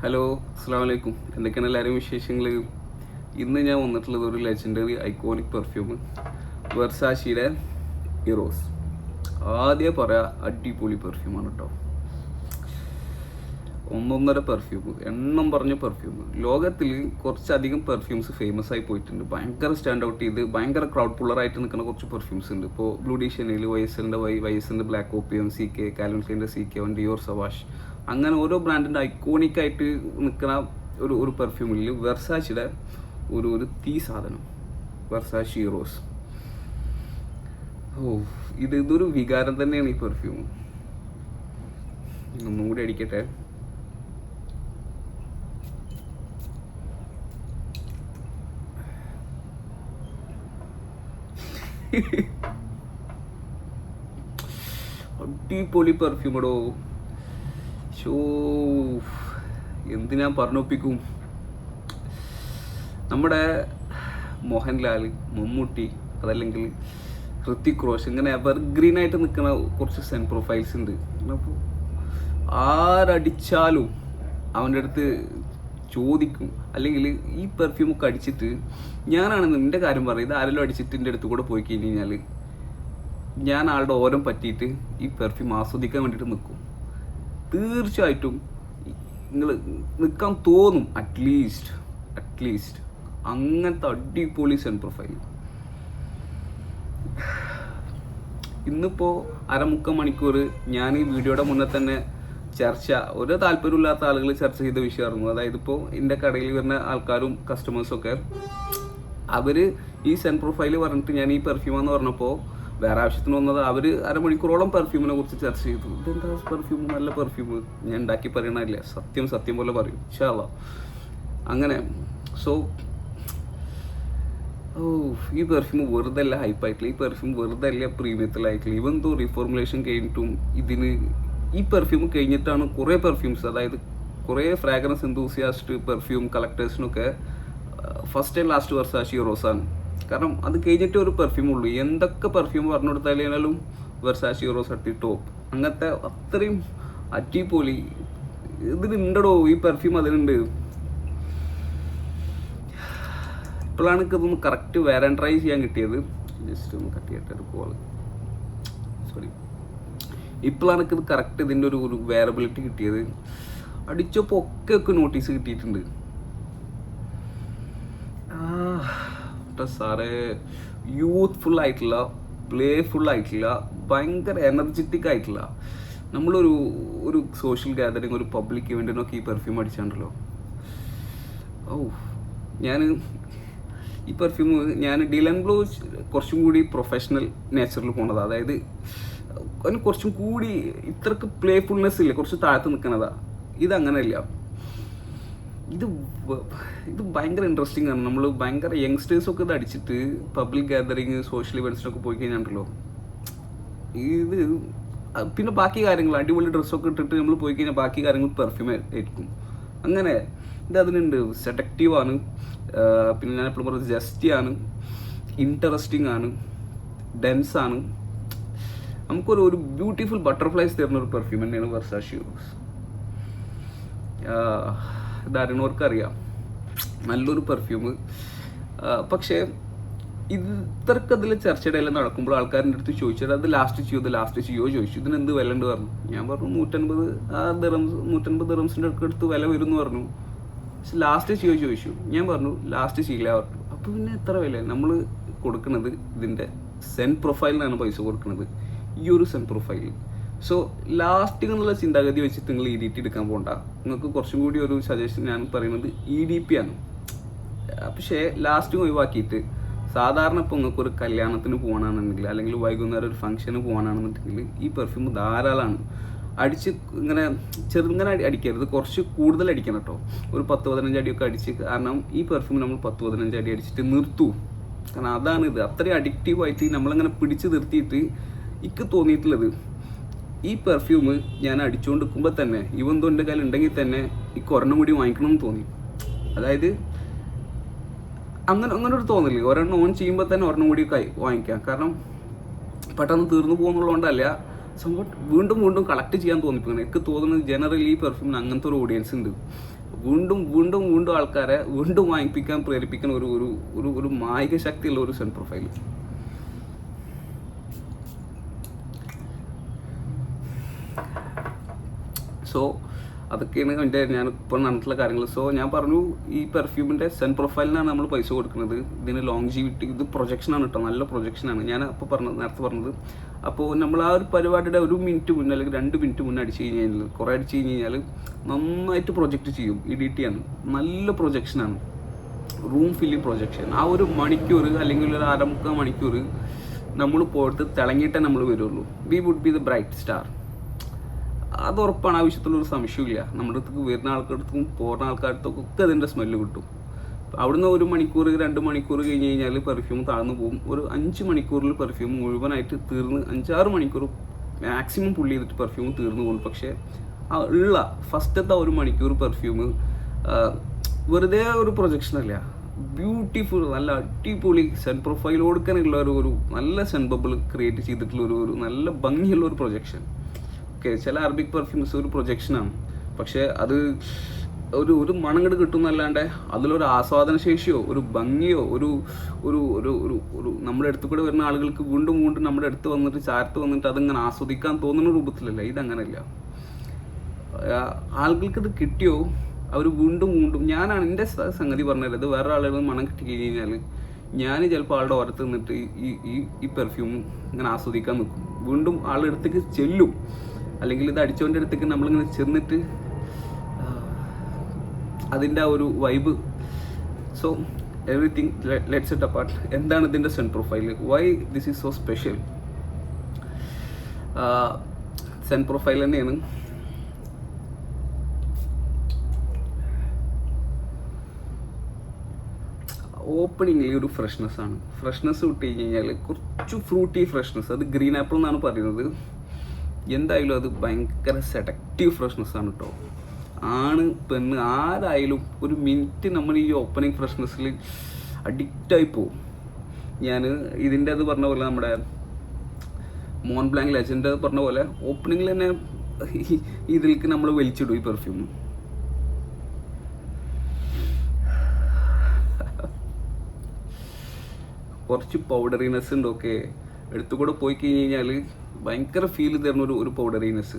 Hello, അസ്സാം വലൈക്കും. എന്തൊക്കെയാണ് എല്ലാവരും വിശേഷങ്ങൾ? ഇന്ന് ഞാൻ വന്നിട്ടുള്ളത് ഒരു ലെജൻഡറി ഐക്കോണിക് പെർഫ്യൂം, വെർസാഷിയുടെ ഇറോസ്. ആദ്യം പറയാ, അടിപൊളി പെർഫ്യൂമാണ് കേട്ടോ. ഒന്നൊന്നര പെർഫ്യൂം, എണ്ണം പറഞ്ഞ പെർഫ്യൂം. ലോകത്തിൽ കുറച്ചധികം പെർഫ്യൂംസ് ഫേമസ് ആയി പോയിട്ടുണ്ട്. ഭയങ്കര സ്റ്റാൻഡ് ഔട്ട് ചെയ്ത് ഭയങ്കര ക്രൗഡ് പുള്ളറായിട്ട് നിൽക്കുന്ന കുറച്ച് പെർഫ്യൂംസ് ഉണ്ട്. ഇപ്പോൾ ബ്ലൂ ഡിഷനിൽ വൈഎസ്എല്ലിൻ്റെ വൈഎസ്എല്ലിൻ്റെ ബ്ലാക്ക് ഓപ്പിയം, CK, കാൽവിൻ ക്ലൈൻ്റെ CK1, ഡിയോർ സവാഷ്, അങ്ങനെ ഓരോ ബ്രാൻഡിൻ്റെ ഐക്കോണിക്കായിട്ട് നിൽക്കുന്ന ഒരു പെർഫ്യൂമിൽ വെർസാഷിയുടെ ഒരു തീ സാധനം, വെർസാഷി ഇറോസ്. ഇതൊരു വികാരം തന്നെയാണ് ഈ പെർഫ്യൂം. ഒന്നുകൂടി അടിക്കട്ടെ. അടിപൊളി പെർഫ്യൂമടോ. എന്ത് ഞാൻ പറഞ്ഞൊപ്പിക്കും. നമ്മുടെ മോഹൻലാൽ, മമ്മൂട്ടി, അതല്ലെങ്കിൽ ഹൃത്തിക് റോഷൻ, ഇങ്ങനെ എവർഗ്രീൻ ആയിട്ട് നിൽക്കുന്ന കുറച്ച് സെൻ പ്രൊഫൈൽസ് ഉണ്ട്. അപ്പോൾ ആരടിച്ചാലും അവൻ്റെ അടുത്ത് ചോദിക്കും. അല്ലെങ്കിൽ ഈ പെർഫ്യൂമൊക്കെ അടിച്ചിട്ട്, ഞാനാണെന്ന് എൻ്റെ കാര്യം പറയുന്നത്, ആരെങ്കിലും അടിച്ചിട്ട് എൻ്റെ അടുത്ത് കൂടെ പോയി കഴിഞ്ഞാൽ ഞാൻ ആളുടെ ഓരം പറ്റിയിട്ട് ഈ പെർഫ്യൂം ആസ്വദിക്കാൻ വേണ്ടിയിട്ട് നിൽക്കും. തീർച്ചയായിട്ടും നിങ്ങൾ നിൽക്കാൻ തോന്നും. അറ്റ്ലീസ്റ്റ് അങ്ങനത്തെ അടിപൊളി സെൻ പ്രൊഫൈൽ. ഇന്നിപ്പോൾ അരമുക്കാൽ മണിക്കൂർ ഞാൻ ഈ വീഡിയോയുടെ മുന്നേ തന്നെ ഒരു താല്പര്യമില്ലാത്ത ആളുകൾ ചർച്ച ചെയ്ത വിഷയമായിരുന്നു. അതായത് ഇപ്പോൾ എൻ്റെ കടയിൽ വരുന്ന ആൾക്കാരും കസ്റ്റമേഴ്സൊക്കെ അവർ ഈ സെൻ പ്രൊഫൈൽ പറഞ്ഞിട്ട് ഞാൻ ഈ പെർഫ്യൂമാന്ന് പറഞ്ഞപ്പോൾ വേറെ ആവശ്യത്തിന് വന്നത് അവർ അരമണിക്കൂറോളം പെർഫ്യൂമിനെ കുറിച്ച് ചർച്ച ചെയ്തു. ഇതെന്താ പെർഫ്യൂം, നല്ല പെർഫ്യൂം, ഞാൻ ഉണ്ടാക്കി പറയണില്ല, സത്യം പോലെ പറയും ഇൻഷാ അല്ലാഹ്. അങ്ങനെ ഈ പെർഫ്യൂം വെറുതെ അല്ല ഹൈപ്പായിട്ടില്ല, ഈ പെർഫ്യൂം വെറുതെ അല്ല പ്രീമിയത്തിലായിട്ടില്ല. ഇവൻ തോ റിഫോർമുലേഷൻ കഴിഞ്ഞിട്ടും ഈ പെർഫ്യൂം കഴിഞ്ഞിട്ടാണ് കുറേ പെർഫ്യൂംസ്, അതായത് കുറേ ഫ്രാഗ്രൻസ് എന്തൂസിയാസ്റ്റ് പെർഫ്യൂം കളക്ടേഴ്സിനൊക്കെ ഫസ്റ്റ് ആൻഡ് ലാസ്റ്റ് വെർസാഷി ഇറോസാണ്. കാരണം അത് കഴിഞ്ഞിട്ട് ഒരു പെർഫ്യൂം ഉള്ളൂ. എന്തൊക്കെ പെർഫ്യൂം പറഞ്ഞു കൊടുത്താലും വെർസാഷി ഇറോസ് അട്ടി ടോപ്പ്. അങ്ങനത്തെ അത്രയും അടിപൊളി ഇതിനുണ്ടോ ഈ പെർഫ്യൂം, അതിനുണ്ട്. ഇപ്പോഴാണ് ഇതൊന്ന് കറക്റ്റ് ട്രൈ ചെയ്യാൻ കിട്ടിയത്. ജസ്റ്റ് ഒന്ന് കട്ട് ചെയ്തിട്ട് ഒരു കോള്, സോറി. ഇപ്പോഴാണ് ഇത് കറക്റ്റ് ഇതിൻ്റെ ഒരു വേറബിലിറ്റി കിട്ടിയത്. അടിച്ചപ്പോൾ ഒക്കെ നോട്ടീസ് കിട്ടിയിട്ടുണ്ട്. സാറേ, യൂത്ത്ഫുൾ ആയിട്ടുള്ള, പ്ലേഫുൾ ആയിട്ടുള്ള, ഭയങ്കര എനർജറ്റിക് ആയിട്ടുള്ള, നമ്മളൊരു സോഷ്യൽ ഗാദറിങ്, ഒരു പബ്ലിക് ഇവൻറ്റിനൊക്കെ ഈ പെർഫ്യൂം അടിച്ചാണ്ടല്ലോ. ഈ പെർഫ്യൂം ഞാൻ ഡിലൻ ബ്ലൂ കുറച്ചും കൂടി പ്രൊഫഷണൽ നേച്ചറിൽ പോണതാണ്. അതായത് അതിന് കുറച്ചും കൂടി ഇത്രക്ക് പ്ലേഫുൾനെസ് ഇല്ല, കുറച്ച് താഴത്ത് നിൽക്കണതാ. ഇതങ്ങനെയല്ല. ഇത് ഭയങ്കര ഇൻട്രസ്റ്റിംഗ് ആണ്. നമ്മൾ ഭയങ്കര യങ്സ്റ്റേഴ്സൊക്കെ ഇത് അടിച്ചിട്ട് പബ്ലിക് ഗാദറിങ്, സോഷ്യൽ ഇവൻറ്റ്സിനൊക്കെ പോയി കഴിഞ്ഞാണ്ടല്ലോ, ഇത് പിന്നെ ബാക്കി കാര്യങ്ങൾ അടിപൊളി ഡ്രസ്സൊക്കെ ഇട്ടിട്ട് നമ്മൾ പോയി കഴിഞ്ഞാൽ ബാക്കി കാര്യങ്ങൾ പെർഫ്യൂം ആയിരിക്കും. അങ്ങനെ ഇത് അതിനുണ്ട്. സെഡക്റ്റീവാണ്, പിന്നെ ഞാൻ എപ്പോഴും പറയുന്നത് ജസ്റ്റിയാണ്, ഇൻട്രസ്റ്റിംഗ് ആണ്, ഡെൻസാണ്. നമുക്കൊരു ബ്യൂട്ടിഫുൾ ബട്ടർഫ്ലൈസ് തരുന്ന ഒരു പെർഫ്യൂം തന്നെയാണ് വെർസാഷി ഇറോസ്. ഇതറിയണവർക്കറിയാം, നല്ലൊരു പെർഫ്യൂം. പക്ഷേ ഇത്രക്കതിൽ ചർച്ചയുടെ എല്ലാം നടക്കുമ്പോൾ ആൾക്കാരുടെ അടുത്ത് ചോദിച്ചത് അത് ലാസ്റ്റ് ചെയ്യോ ചോദിച്ചു. ഇതിനെന്ത് വില ഉണ്ട് പറഞ്ഞു. ഞാൻ പറഞ്ഞു 150 ദിറംസിൻ്റെ അടുത്ത് വില വരും എന്ന് പറഞ്ഞു. പക്ഷെ ലാസ്റ്റ് ചോദിച്ചു. ഞാൻ പറഞ്ഞു ലാസ്റ്റ് ചെയ്യില്ല പറഞ്ഞു. അപ്പോൾ പിന്നെ എത്ര വില നമ്മൾ കൊടുക്കുന്നത്? ഇതിൻ്റെ സെൻ പ്രൊഫൈലിനാണ് പൈസ കൊടുക്കുന്നത്, ഈ ഒരു സെൻ പ്രൊഫൈൽ. സോ ലാസ്റ്റിംഗ് എന്നുള്ള ചിന്താഗതി വെച്ചിട്ട് നിങ്ങൾ EDT എടുക്കാൻ പോകണ്ട. നിങ്ങൾക്ക് കുറച്ചും കൂടി ഒരു സജഷൻ ഞാൻ പറയുന്നത് EDP ആണ്. പക്ഷേ ലാസ്റ്റിംഗ് ഒഴിവാക്കിയിട്ട് സാധാരണ ഇപ്പോൾ നിങ്ങൾക്കൊരു കല്യാണത്തിന് പോകണമെന്നുണ്ടെങ്കിൽ, അല്ലെങ്കിൽ വൈകുന്നേരം ഒരു ഫംഗ്ഷന് പോകണമെന്നുണ്ടെങ്കിൽ ഈ പെർഫ്യൂം ധാരാളമാണ്. ചെറുങ്ങനെ അടിക്കരുത്, കുറച്ച് കൂടുതൽ അടിക്കണം കേട്ടോ. ഒരു 10-15 അടിയൊക്കെ അടിച്ച്, കാരണം ഈ പെർഫ്യൂം നമ്മൾ 10-15 അടി അടിച്ചിട്ട് നിർത്തൂ. കാരണം അതാണിത്, അത്രയും അഡിക്റ്റീവായിട്ട് നമ്മളിങ്ങനെ പിടിച്ച് നിർത്തിയിട്ട് എനിക്ക് തോന്നിയിട്ടുള്ളത്, ഈ പെർഫ്യൂം ഞാൻ അടിച്ചുകൊണ്ടിരിക്കുമ്പോൾ തന്നെ ഇവൻ എൻ്റെ കയ്യിൽ ഉണ്ടെങ്കിൽ തന്നെ ഈ ഒരെണ്ണം കൂടി വാങ്ങിക്കണമെന്ന് തോന്നി. അതായത് അങ്ങനെ ഒരു തോന്നല്, ഒരെണ്ണം ഓൺ ചെയ്യുമ്പോൾ തന്നെ ഒരെണ്ണം കൂടി വാങ്ങിക്കാം. കാരണം പെട്ടെന്ന് തീർന്നു പോകുന്നുള്ളതുകൊണ്ടല്ല, സംഭവം വീണ്ടും കളക്ട് ചെയ്യാൻ തോന്നിപ്പിക്കണം. എനിക്ക് തോന്നുന്നത് ജനറലി ഈ പെർഫ്യൂമിന് അങ്ങനത്തെ ഒരു ഓഡിയൻസ് ഉണ്ട്. വീണ്ടും വീണ്ടും വീണ്ടും ആൾക്കാരെ വീണ്ടും വാങ്ങിപ്പിക്കാൻ പ്രേരിപ്പിക്കുന്ന ഒരു ഒരു ഒരു ഒരു മായിക ശക്തിയുള്ള ഒരു സെൻ പ്രൊഫൈൽ. സോ അതൊക്കെയാണ് ഞാൻ ഇപ്പോൾ നടന്നിട്ടുള്ള കാര്യങ്ങൾ. സോ ഞാൻ പറഞ്ഞു ഈ പെർഫ്യൂമിൻ്റെ സെൻ പ്രൊഫൈലിനാണ് നമ്മൾ പൈസ കൊടുക്കുന്നത്. ഇതിന് ലോങ്ജിവിറ്റി, ഇത് പ്രൊജക്ഷനാണ് കേട്ടോ, നല്ല പ്രൊജക്ഷനാണ്. ഞാൻ അപ്പോൾ നേരത്തെ പറഞ്ഞത്. അപ്പോൾ നമ്മൾ ആ ഒരു പരിപാടിയുടെ 1 മിനിറ്റ് മുന്നേ അല്ലെങ്കിൽ 2 മിനിറ്റ് മുന്നേ അടിച്ച് കഴിഞ്ഞാൽ, കുറേ അടിച്ച് കഴിഞ്ഞാൽ നന്നായിട്ട് പ്രൊജക്റ്റ് ചെയ്യും. EDT ആണ്, നല്ല പ്രൊജക്ഷനാണ്, റൂം ഫില്ലിങ് പ്രൊജക്ഷൻ. ആ 1 മണിക്കൂർ അല്ലെങ്കിൽ ഒരു 1/4 മണിക്കൂർ നമ്മൾ പോയിട്ട് തിളങ്ങിയിട്ടേ നമ്മൾ വരുള്ളൂ. We would be the bright star. അത് ഉറപ്പാണ്, ആവശ്യത്തിലൊരു സംശയമില്ല. നമ്മുടെ അടുത്തേക്ക് വരുന്ന ആൾക്കാർക്കും പോകുന്ന ആൾക്കാർക്കൊക്കെ ഒക്കെ അതിൻ്റെ സ്മെല്ല് കിട്ടും. അവിടുന്ന് 1 മണിക്കൂർ 2 മണിക്കൂർ കഴിഞ്ഞ് കഴിഞ്ഞാൽ പെർഫ്യൂം താഴ്ന്നു പോകും. ഒരു 5 മണിക്കൂറിൽ പെർഫ്യൂം മുഴുവനായിട്ട് തീർന്ന് 5-6 മണിക്കൂർ മാക്സിമം പുള്ളി ചെയ്തിട്ട് പെർഫ്യൂം തീർന്നു പോകും. പക്ഷേ ഉള്ള ഫസ്റ്റത്തെ 1 മണിക്കൂർ പെർഫ്യൂം വെറുതെ ഒരു പ്രൊജക്ഷനല്ല, ബ്യൂട്ടിഫുൾ, നല്ല അടിപൊളി സെൻ പ്രൊഫൈൽ കൊടുക്കാനുള്ള ഒരു നല്ല സെൻ ബബിൾ ക്രിയേറ്റ് ചെയ്തിട്ടുള്ള ഒരു നല്ല ഭംഗിയുള്ള ഒരു പ്രൊജക്ഷൻ. ഓക്കെ, ചില അറബിക് പെർഫ്യൂംസ് ഒരു പ്രൊജക്ഷനാണ്, പക്ഷേ അത് ഒരു മണം കണ്ട് കിട്ടുന്നല്ലാണ്ട് അതിലൊരു ആസ്വാദന ശേഷിയോ ഒരു ഭംഗിയോ ഒരു ഒരു ഒരു ഒരു നമ്മുടെ അടുത്ത് കൂടെ വരുന്ന ആളുകൾക്ക് വീണ്ടും വീണ്ടും നമ്മുടെ അടുത്ത് വന്നിട്ട് ചാരത്ത് വന്നിട്ട് അതിങ്ങനെ ആസ്വദിക്കാൻ തോന്നുന്ന രൂപത്തിലല്ല. ഇതങ്ങനെയല്ല. ആളുകൾക്ക് ഇത് കിട്ടിയോ അവർ വീണ്ടും വീണ്ടും, ഞാനാണ് എൻ്റെ സംഗതി പറഞ്ഞത്. ഇത് വേറെ ആളുകൾ മണം കിട്ടി കഴിഞ്ഞാൽ ഞാൻ ചിലപ്പോൾ ആളുടെ ഓരത്ത് നിന്നിട്ട് ഈ പെർഫ്യൂം ഇങ്ങനെ ആസ്വദിക്കാൻ നിൽക്കും. വീണ്ടും ആളുടെ അടുത്തേക്ക് ചെല്ലും, അല്ലെങ്കിൽ ഇത് അടിച്ചവൻ്റെ അടുത്തേക്ക് നമ്മളിങ്ങനെ ചെന്നിട്ട് അതിൻ്റെ ആ ഒരു vibe. So everything lets it apart. എന്താണ് ഇതിൻ്റെ scent profile? Why this is so special? Scent profile തന്നെയാണ്. ഓപ്പണിങ്ങിൽ ഒരു ഫ്രഷ്നെസ് ആണ്. ഫ്രഷ്നെസ് വിട്ട് കഴിഞ്ഞാൽ കുറച്ച് ഫ്രൂട്ടി ഫ്രഷ്നെസ്. അത് ഗ്രീൻ ആപ്പിൾ എന്നാണ് പറയുന്നത്. എന്തായാലും അത് ഭയങ്കര സെഡക്റ്റീവ് ഫ്രഷ്നെസ് ആണ് കേട്ടോ. ആണ് പെണ്ണ് ആരായാലും ഒരു മിനിറ്റ് നമ്മൾ ഈ ഓപ്പണിങ് ഫ്രഷ്നെസ്സിൽ അഡിക്റ്റായി പോവും. ഞാൻ ഇതിൻ്റെ അത് പറഞ്ഞ പോലെ നമ്മുടെ മോൺ ബ്ലാങ്ക് ലെജൻഡ് പറഞ്ഞ പോലെ ഓപ്പണിങ്ങിൽ തന്നെ ഇതിലേക്ക് നമ്മൾ വലിച്ചിടും ഈ പെർഫ്യൂം. കുറച്ച് പൗഡറിനെസ് ഉണ്ട്. ഓക്കെ, എടുത്തുകൂടെ പോയി കഴിഞ്ഞ് കഴിഞ്ഞാൽ ഭയങ്കര ഫീൽ തരുന്ന ഒരു പൗഡറിനെസ്.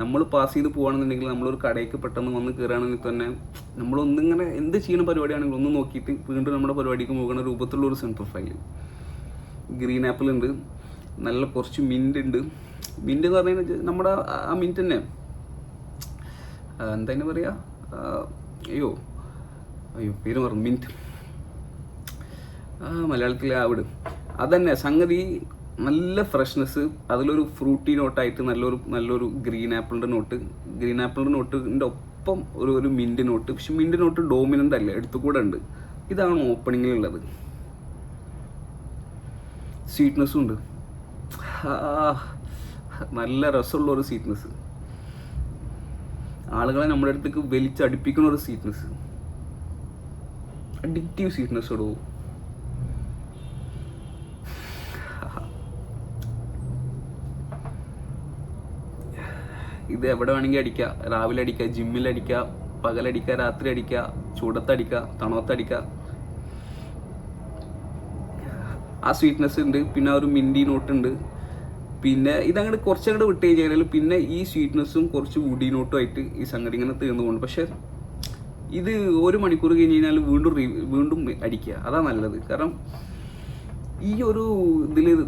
നമ്മൾ പാസ് ചെയ്ത് പോകുകയാണെന്നുണ്ടെങ്കിൽ നമ്മളൊരു കടയ്ക്ക് പെട്ടെന്ന് വന്ന് കയറുകയാണെങ്കിൽ തന്നെ നമ്മളൊന്നിങ്ങനെ എന്ത് ചെയ്യുന്ന പരിപാടിയാണെങ്കിലും ഒന്ന് നോക്കിയിട്ട് വീണ്ടും നമ്മുടെ പരിപാടിക്ക് പോകുന്ന രൂപത്തിലുള്ള ഒരു സെൻ പ്രൊഫൈൽ. ഗ്രീൻ ആപ്പിൾ ഉണ്ട്, നല്ല കുറച്ച് മിൻറ്റ് ഉണ്ട്. മിൻറ്റ് എന്ന് പറഞ്ഞു കഴിഞ്ഞാൽ നമ്മുടെ ആ മിൻറ്റ് തന്നെ എന്താ പറയുക, അയ്യോ പേര് പറഞ്ഞു, മിൻറ്റ് മലയാളത്തിലെ ആവിട്. അതന്നെ സംഗതി. നല്ല ഫ്രഷ്നെസ്, അതിലൊരു ഫ്രൂട്ടി നോട്ടായിട്ട് നല്ലൊരു ഗ്രീൻ ആപ്പിളിൻ്റെ നോട്ടിൻ്റെ ഒപ്പം ഒരു മിൻറ്റ് നോട്ട്. പക്ഷെ മിൻറ്റ് നോട്ട് ഡോമിനൻ്റ് അല്ല, എടുത്തുകൂടെ ഉണ്ട്. ഇതാണ് ഓപ്പണിങ്ങിലുള്ളത്. സ്വീറ്റ്നെസ്സും ഉണ്ട്, നല്ല രസമുള്ള ഒരു സ്വീറ്റ്നെസ്. ആളുകളെ നമ്മുടെ അടുത്തേക്ക് വലിച്ചടിപ്പിക്കുന്ന ഒരു സ്വീറ്റ്നെസ്, അഡിക്റ്റീവ് സ്വീറ്റ്നെസ് ഇടൂ. ഇത് എവിടെ വേണമെങ്കിൽ അടിക്കുക. രാവിലെ അടിക്കുക, ജിമ്മിലടിക്കുക, പകലടിക്കുക, രാത്രി അടിക്കുക, ചൂടത്തടിക്കുക, തണുത്തടിക്കുക. ആ സ്വീറ്റ്നെസ് ഉണ്ട്. പിന്നെ ഒരു മിൻറ്റി നോട്ട് ഉണ്ട്. പിന്നെ ഇതങ്ങോട്ട് കുറച്ചങ്ങോട്ട് വിട്ട് കഴിഞ്ഞാൽ പിന്നെ ഈ സ്വീറ്റ്നെസ്സും കുറച്ച് വുഡി നോട്ടും ആയിട്ട് ഈ സംഗതി ഇങ്ങനെ തീർന്നു പോകുന്നു. പക്ഷെ ഇത് 1 മണിക്കൂർ കഴിഞ്ഞ് കഴിഞ്ഞാൽ വീണ്ടും അടിക്കുക. അതാണ് നല്ലത്. കാരണം ഈ ഒരു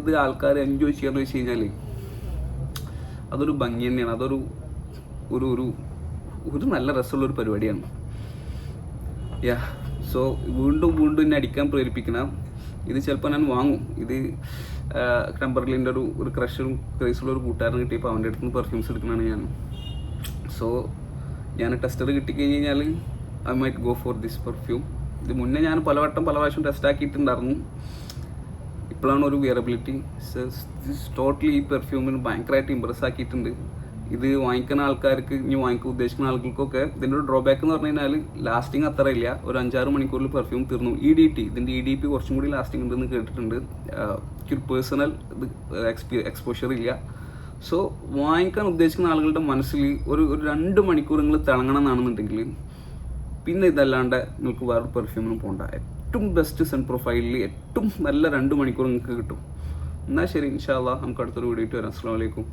ഇത് ആൾക്കാർ എൻജോയ് ചെയ്യാന്ന് വെച്ച് കഴിഞ്ഞാൽ അതൊരു ഭംഗി തന്നെയാണ്. അതൊരു ഒരു ഒരു ഒരു നല്ല രസമുള്ളൊരു പരിപാടിയാണ്. സോ വീണ്ടും എന്നെ അടിക്കാൻ പ്രേരിപ്പിക്കണം. ഇത് ചിലപ്പോൾ ഞാൻ വാങ്ങും. ഇത് ടെമ്പറലിൻ്റെ ഒരു ക്രൈസുള്ള ഒരു കൂട്ടുകാരൻ കിട്ടിയപ്പോൾ അവൻ്റെ അടുത്ത് നിന്ന് പെർഫ്യൂംസ് എടുക്കുന്നതാണ് ഞാൻ. സോ ഞാൻ ടെസ്റ്റർ കിട്ടിക്കഴിഞ്ഞ് കഴിഞ്ഞാൽ I might go for this perfume. ഇത് മുന്നേ ഞാൻ പല പ്രാവശ്യം ടെസ്റ്റ് ആക്കിയിട്ടുണ്ടായിരുന്നു. ഇപ്പോഴാണ് ഒരു വിയറബിലിറ്റി. ടോട്ടലി ഈ പെർഫ്യൂമിന് ഭയങ്കരമായിട്ട് ഇമ്പ്രസ് ആക്കിയിട്ടുണ്ട്. ഇത് വാങ്ങിക്കുന്ന ആൾക്കാർക്ക്, ഇനി വാങ്ങിക്കാൻ ഉദ്ദേശിക്കുന്ന ആളുകൾക്കൊക്കെ ഇതിൻ്റെ ഒരു ഡ്രോബാക്ക് എന്ന് പറഞ്ഞു കഴിഞ്ഞാൽ ലാസ്റ്റിംഗ് അത്ര ഇല്ല. ഒരു 5-6 മണിക്കൂറിൽ പെർഫ്യൂം തീർന്നു. ഇതിൻ്റെ EDP കുറച്ചും കൂടി ലാസ്റ്റിംഗ് ഉണ്ടെന്ന് കേട്ടിട്ടുണ്ട്. ഒരു പേഴ്സണൽ എക്സ്പോഷർ ഇല്ല. സോ വാങ്ങിക്കാൻ ഉദ്ദേശിക്കുന്ന ആളുകളുടെ മനസ്സിൽ ഒരു 2 മണിക്കൂർ നിങ്ങൾ തിളങ്ങണം എന്നാണെന്നുണ്ടെങ്കിൽ പിന്നെ ഇതല്ലാണ്ട് നിങ്ങൾക്ക് വേറെ പെർഫ്യൂമിനും പോകണ്ട. ഏറ്റവും ബെസ്റ്റ് സൺ പ്രൊഫൈലിൽ ഏറ്റവും നല്ല 2 മണിക്കൂർ നിങ്ങൾക്ക് കിട്ടും. എന്നാൽ ശരി, ഇൻഷാ അല്ലാഹ് നമുക്ക് അടുത്തൊരു വീഡിയോ ഇട്ട് വരാം. അസ്സലാമു അലൈക്കും.